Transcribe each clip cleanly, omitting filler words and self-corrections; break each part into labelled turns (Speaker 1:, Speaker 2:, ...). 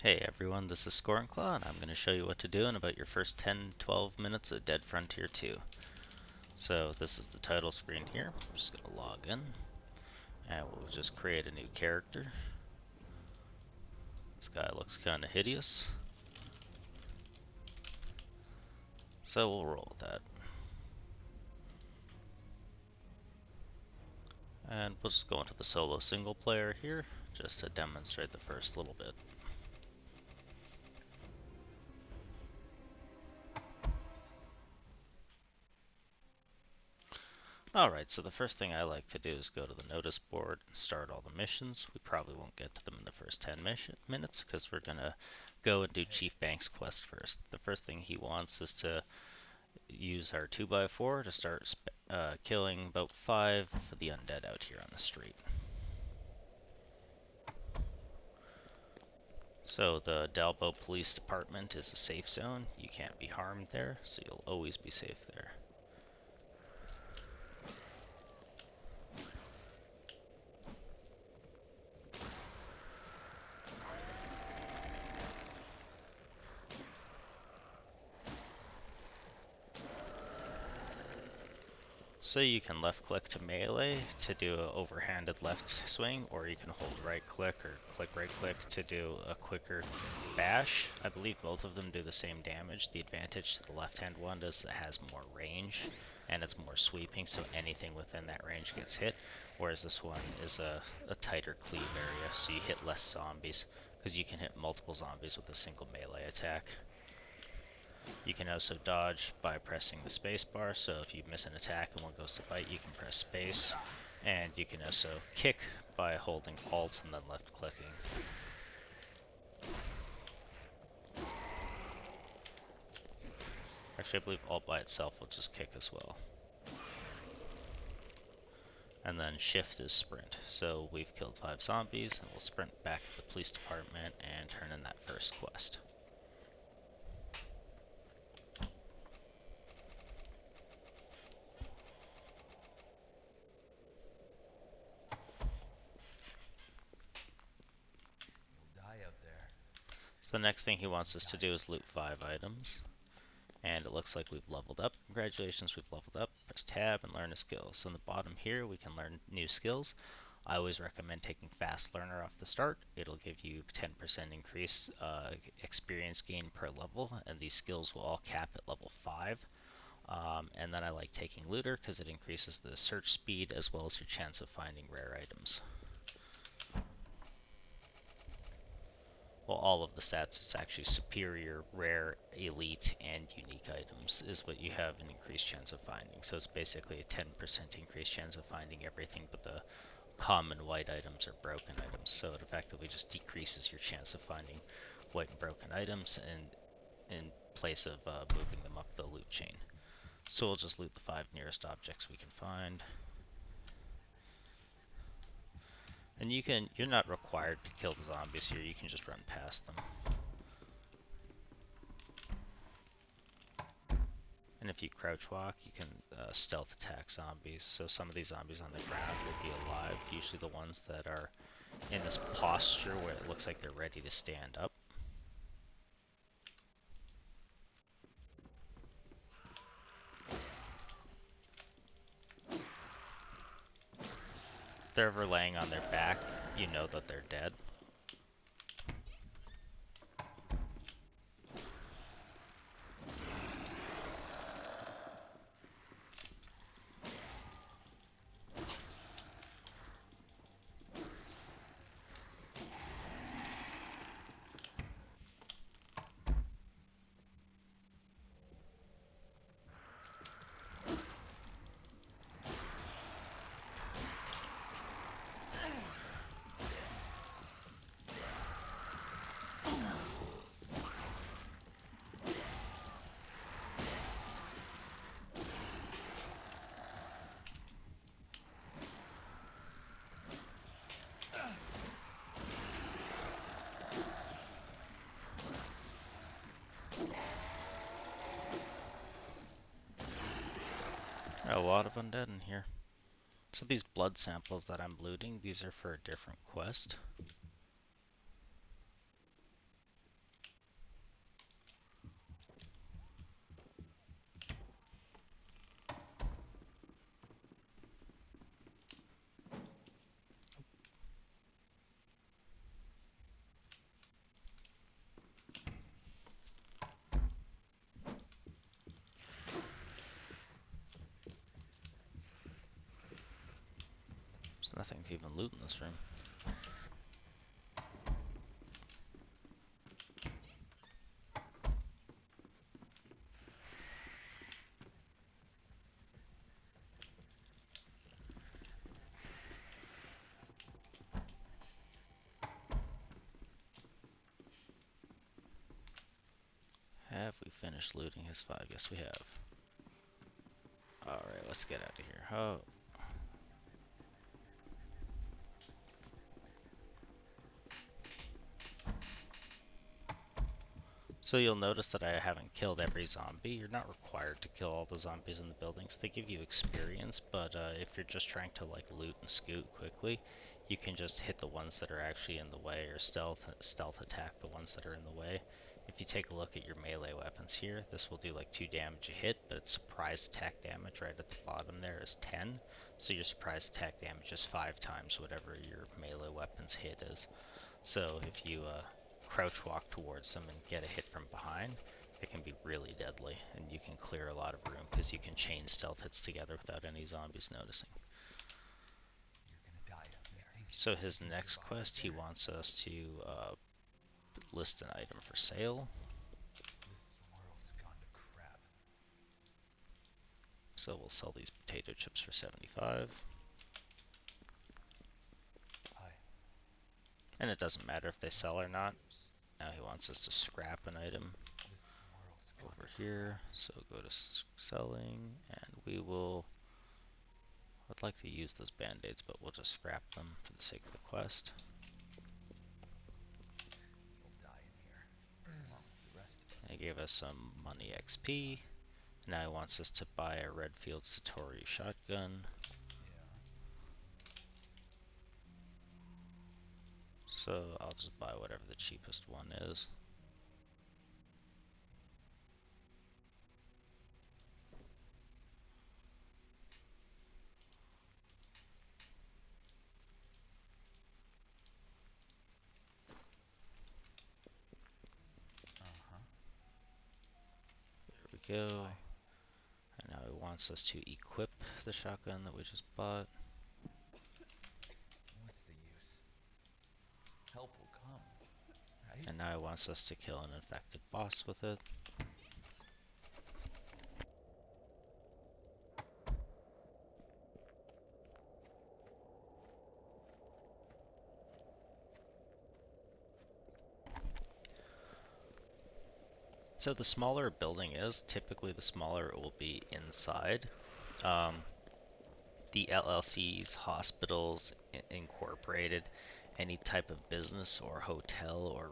Speaker 1: Hey everyone, this is Scorenclaw, and I'm going to show you what to do in about your first 10-12 minutes of Dead Frontier 2. So this is the title screen here. I'm just going to log in, and we'll just create a new character. This guy looks kind of hideous, so we'll roll with that. And we'll just go into the solo single player here, just to demonstrate the first little bit. Alright, so the first thing I like to do is go to the notice board and start all the missions. We probably won't get to them in the first 10 minutes because we're going to go and do Chief Bank's quest first. The first thing he wants is to use our 2x4 to start killing about 5 of the undead out here on the street. So the Dalbo Police Department is a safe zone. You can't be harmed there, so you'll always be safe there. So you can left click to melee to do an overhanded left swing, or you can hold right click or click right click to do a quicker bash. I believe both of them do the same damage. The advantage to the left hand one is it has more range and it's more sweeping, so anything within that range gets hit, whereas this one is a tighter cleave area, so you hit less zombies because you can hit multiple zombies with a single melee attack. You can also dodge by pressing the space bar, so if you miss an attack and one goes to bite, you can press space. And you can also kick by holding Alt and then left clicking. Actually, I believe Alt by itself will just kick as well. And then Shift is sprint. So we've killed 5 zombies, and we'll sprint back to the police department and turn in that first quest. So the next thing he wants us to do is loot 5 items. And it looks like we've leveled up. Congratulations, we've leveled up. Press tab and learn a skill. So in the bottom here, we can learn new skills. I always recommend taking Fast Learner off the start. It'll give you 10% increased experience gain per level, and these skills will all cap at level 5. And then I like taking Looter because it increases the search speed as well as your chance of finding rare items. Well, all of the stats, it's actually superior, rare, elite, and unique items is what you have an increased chance of finding. So it's basically a 10% increased chance of finding everything but the common white items or broken items. So it effectively just decreases your chance of finding white and broken items in place of moving them up the loot chain. So we'll just loot the 5 nearest objects we can find. And you're not required to kill the zombies here, you can just run past them. And if you crouch walk, you can stealth attack zombies. So some of these zombies on the ground will be alive, usually the ones that are in this posture where it looks like they're ready to stand up. If they're ever laying on their back, you know that they're dead. A lot of undead in here. So these blood samples that I'm looting, these are for a different quest. There's nothing to even loot in this room. Have we finished looting his 5? Yes, we have. Alright, let's get out of here. Oh. So you'll notice that I haven't killed every zombie. You're not required to kill all the zombies in the buildings. They give you experience, but if you're just trying to like loot and scoot quickly, you can just hit the ones that are actually in the way, or stealth attack the ones that are in the way. If you take a look at your melee weapons here, this will do like 2 damage a hit, but its surprise attack damage right at the bottom there is 10. So your surprise attack damage is 5 times whatever your melee weapon's hit is. So if you crouch walk towards them and get a hit from behind, it can be really deadly, and you can clear a lot of room because you can chain stealth hits together without any zombies noticing. So his next quest, he wants us to list an item for sale. So we'll sell these potato chips for 75. And it doesn't matter if they sell or not. Now he wants us to scrap an item over here. So go to selling, and we will... I'd like to use those band-aids, but we'll just scrap them for the sake of the quest. He gave us some money XP. Now he wants us to buy a Redfield Satori shotgun. So I'll just buy whatever the cheapest one is. There we go. And now he wants us to equip the shotgun that we just bought.
Speaker 2: What's the use? Help will come, right?
Speaker 1: And now he wants us to kill an infected boss with it. So the smaller a building is, typically the smaller it will be inside. The LLCs, hospitals, incorporated, any type of business or hotel or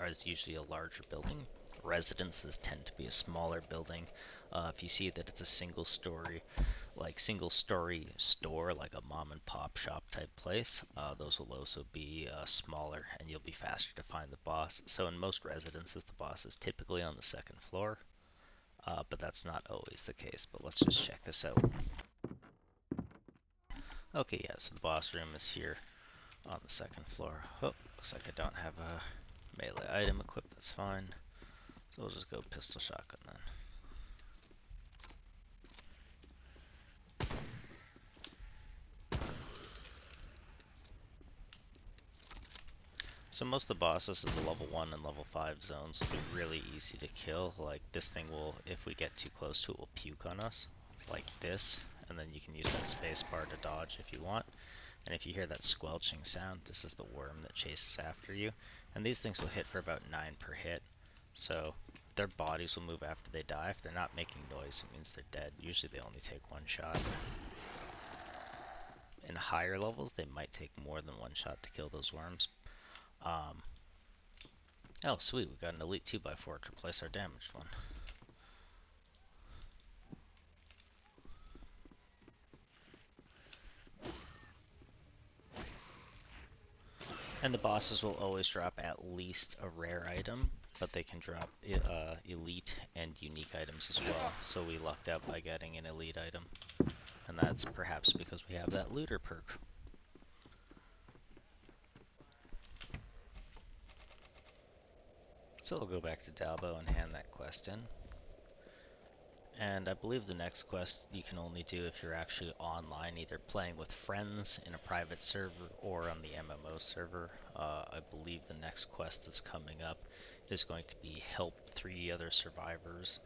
Speaker 1: is usually a larger building. Residences tend to be a smaller building. If you see that it's a single story store, like a mom and pop shop type place, those will also be smaller, and you'll be faster to find the boss. So in most residences, the boss is typically on the 2nd floor, but that's not always the case. But let's just check this out. Okay, yeah, so the boss room is here on the 2nd floor. Oh, looks like I don't have a melee item equipped, that's fine. So we'll just go pistol shotgun then. So most of the bosses in the level 1 and level 5 zones will be really easy to kill. Like this thing will, if we get too close to it, will puke on us, like this. And then you can use that space bar to dodge if you want. And if you hear that squelching sound, this is the worm that chases after you. And these things will hit for about 9 per hit. So their bodies will move after they die. If they're not making noise, it means they're dead. Usually they only take 1 shot. In higher levels, they might take more than 1 shot to kill those worms. Oh sweet, we got an elite 2x4 to replace our damaged one. And the bosses will always drop at least a rare item, but they can drop elite and unique items as well. So we lucked out by getting an elite item. And that's perhaps because we have that looter perk. So we'll go back to Dalbo and hand that quest in. And I believe the next quest you can only do if you're actually online, either playing with friends in a private server or on the MMO server. I believe the next quest that's coming up is going to be help 3 other survivors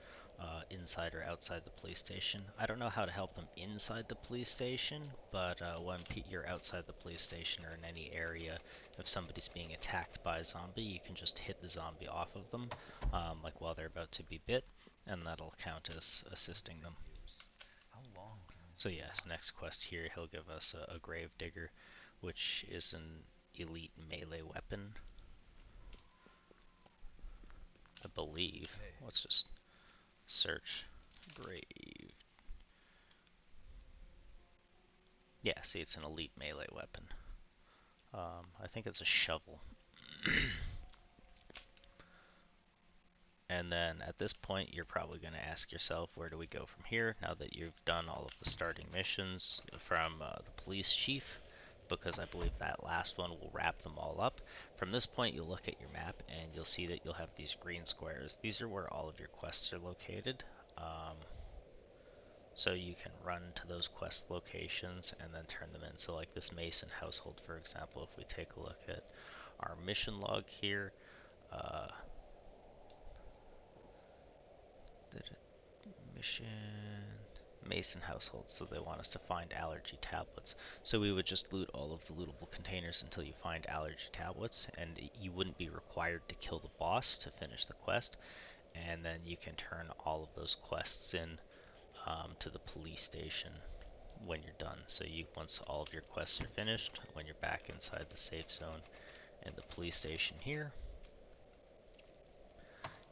Speaker 1: inside or outside the police station. I don't know how to help them inside the police station, but when you're outside the police station or in any area, if somebody's being attacked by a zombie, you can just hit the zombie off of them, like while they're about to be bit, and that'll count as assisting them.
Speaker 2: Use. How long can this
Speaker 1: So
Speaker 2: go
Speaker 1: yes,
Speaker 2: on?
Speaker 1: next quest here, he'll give us a grave digger, which is an elite melee weapon, I believe.
Speaker 2: Hey,
Speaker 1: Let's just search grave. Yeah, see, it's an elite melee weapon. I think it's a shovel. And then at this point, you're probably going to ask yourself, where do we go from here now that you've done all of the starting missions from the police chief? Because I believe that last one will wrap them all up. From this point, you'll look at your map and you'll see that you'll have these green squares. These are where all of your quests are located. So you can run to those quest locations and then turn them in. So like this Mason household, for example, if we take a look at our mission log here, uh, mission Mason household, so they want us to find allergy tablets. So we would just loot all of the lootable containers until you find allergy tablets, and you wouldn't be required to kill the boss to finish the quest, and then you can turn all of those quests in to the police station when you're done. So you, once all of your quests are finished, when you're back inside the safe zone in the police station here,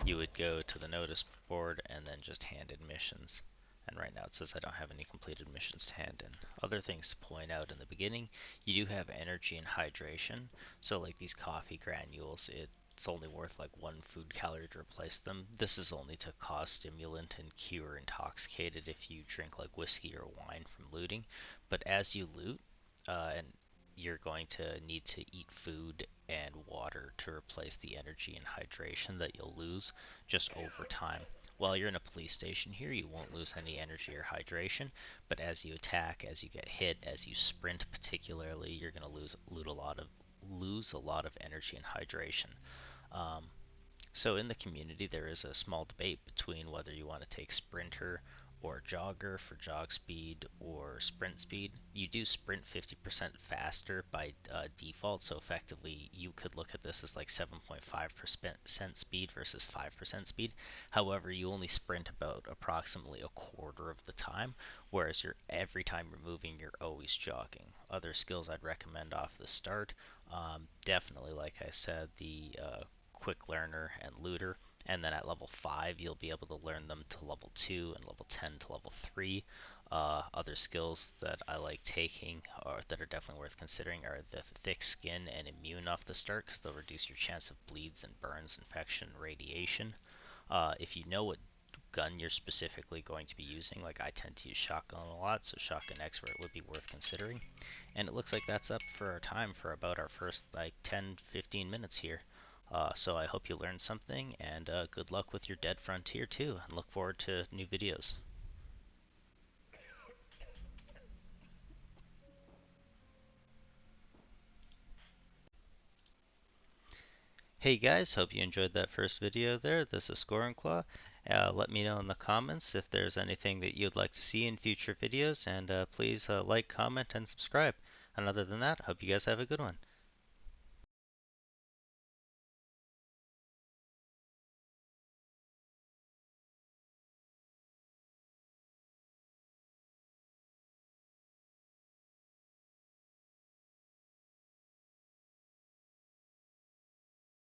Speaker 1: you would go to the notice board and then just hand in missions. And right now it says I don't have any completed missions to hand in. Other things to point out in the beginning, you do have energy and hydration. So like these coffee granules, it's only worth like 1 food calorie to replace them. This is only to cause stimulant and cure intoxicated if you drink like whiskey or wine from looting. But as you loot, and you're going to need to eat food and water to replace the energy and hydration that you'll lose just over time. While you're in a police station here, you won't lose any energy or hydration, but as you attack, as you get hit, as you sprint particularly, you're going to lose a lot of energy and hydration. Um, so in the community, there is a small debate between whether you want to take sprinter or jogger for jog speed or sprint speed. You do sprint 50% faster by default, so effectively you could look at this as like 7.5% speed versus 5% speed. However, you only sprint about approximately a quarter of the time, whereas every time you're moving, you're always jogging. Other skills I'd recommend off the start, definitely, like I said, the quick learner and looter, and then at level 5 you'll be able to learn them to level 2 and level 10 to level 3. Other skills that I like taking or that are definitely worth considering are the thick skin and immune off the start, because they'll reduce your chance of bleeds and burns, infection, radiation. If you know what gun you're specifically going to be using, like I tend to use shotgun a lot, so shotgun expert would be worth considering. And it looks like that's up for our time for about our first like 10-15 minutes here. So I hope you learned something, and good luck with your Dead Frontier too, and look forward to new videos. Hey guys, hope you enjoyed that first video there. This is Score Claw. Let me know in the comments if there's anything that you'd like to see in future videos, and please like, comment, and subscribe. And other than that, hope you guys have a good one.